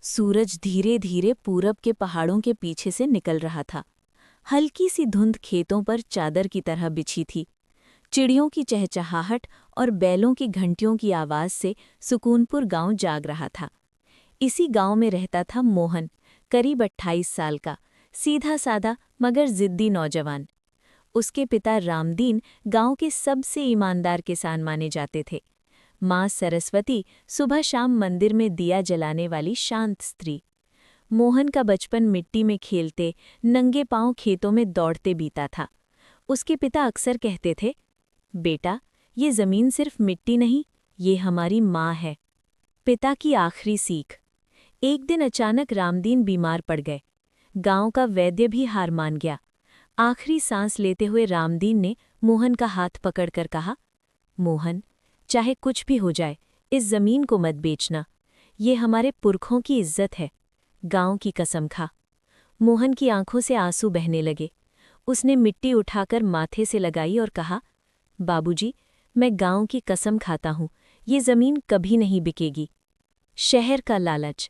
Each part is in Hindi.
सूरज धीरे धीरे पूरब के पहाड़ों के पीछे से निकल रहा था। हल्की सी धुंध खेतों पर चादर की तरह बिछी थी। चिड़ियों की चहचहाहट और बैलों की घंटियों की आवाज से सुकूनपुर गांव जाग रहा था। इसी गांव में रहता था मोहन, करीब 28 साल का, सीधा सादा मगर जिद्दी नौजवान। उसके पिता रामदीन गांव के सबसे ईमानदार किसान माने जाते थे। माँ सरस्वती सुबह शाम मंदिर में दिया जलाने वाली शांत स्त्री। मोहन का बचपन मिट्टी में खेलते, नंगे पांव खेतों में दौड़ते बीता था। उसके पिता अक्सर कहते थे, बेटा, ये जमीन सिर्फ मिट्टी नहीं, ये हमारी माँ है। पिता की आखिरी सीख। एक दिन अचानक रामदीन बीमार पड़ गए। गांव का वैद्य भी हार मान गया। आखिरी सांस लेते हुए रामदीन ने मोहन का हाथ पकड़कर कहा, मोहन, चाहे कुछ भी हो जाए, इस जमीन को मत बेचना। ये हमारे पुरखों की इज्जत है। गांव की कसम खा। मोहन की आंखों से आंसू बहने लगे। उसने मिट्टी उठाकर माथे से लगाई और कहा, बाबूजी, मैं गांव की कसम खाता हूं, ये जमीन कभी नहीं बिकेगी। शहर का लालच।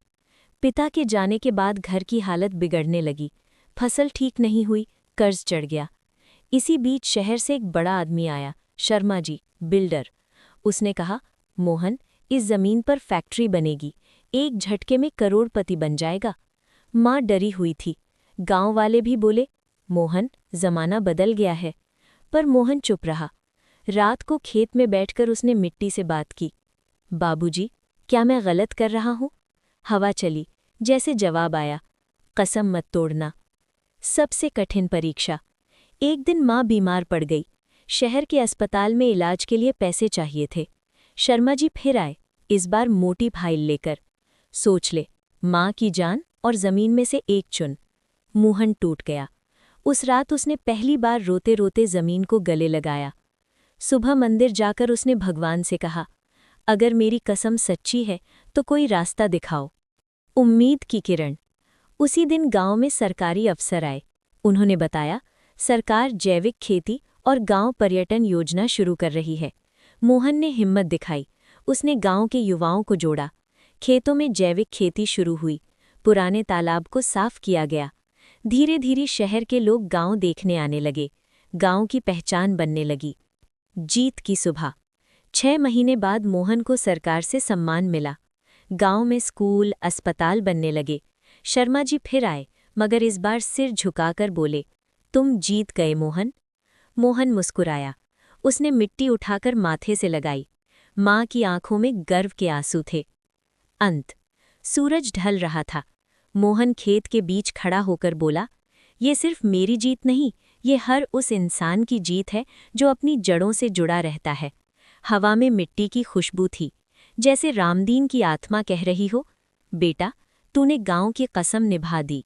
पिता के जाने के बाद घर की हालत बिगड़ने लगी। फसल ठीक नहीं हुई, कर्ज चढ़ गया। इसी बीच शहर से एक बड़ा आदमी आया, शर्मा जी, बिल्डर। उसने कहा, मोहन, इस जमीन पर फैक्ट्री बनेगी, एक झटके में करोड़पति बन जाएगा। माँ डरी हुई थी। गांव वाले भी बोले, मोहन, जमाना बदल गया है। पर मोहन चुप रहा। रात को खेत में बैठकर उसने मिट्टी से बात की। बाबूजी, क्या मैं गलत कर रहा हूँ? हवा चली, जैसे जवाब आया, कसम मत तोड़ना। सबसे कठिन परीक्षा। एक दिन माँ बीमार पड़ गई। शहर के अस्पताल में इलाज के लिए पैसे चाहिए थे। शर्मा जी फिर आए, इस बार मोटी फाइल लेकर। सोच ले, माँ की जान और जमीन में से एक चुन। मोहन टूट गया। उस रात उसने पहली बार रोते रोते जमीन को गले लगाया। सुबह मंदिर जाकर उसने भगवान से कहा, अगर मेरी कसम सच्ची है तो कोई रास्ता दिखाओ। उम्मीद की किरण। उसी दिन गांव में सरकारी अफसर आए। उन्होंने बताया, सरकार जैविक खेती और गांव पर्यटन योजना शुरू कर रही है। मोहन ने हिम्मत दिखाई। उसने गांव के युवाओं को जोड़ा। खेतों में जैविक खेती शुरू हुई। पुराने तालाब को साफ किया गया। धीरे धीरे शहर के लोग गांव देखने आने लगे। गांव की पहचान बनने लगी। जीत की सुबह। 6 महीने बाद मोहन को सरकार से सम्मान मिला। गांव में स्कूल, अस्पताल बनने लगे। शर्मा जी फिर आए, मगर इस बार सिर झुकाकर बोले, तुम जीत गए मोहन। मोहन मुस्कुराया। उसने मिट्टी उठाकर माथे से लगाई। माँ की आंखों में गर्व के आंसू थे। अंत। सूरज ढल रहा था। मोहन खेत के बीच खड़ा होकर बोला, ये सिर्फ मेरी जीत नहीं, ये हर उस इंसान की जीत है जो अपनी जड़ों से जुड़ा रहता है। हवा में मिट्टी की खुशबू थी, जैसे रामदीन की आत्मा कह रही हो, बेटा, तूने गांव की कसम निभा दी।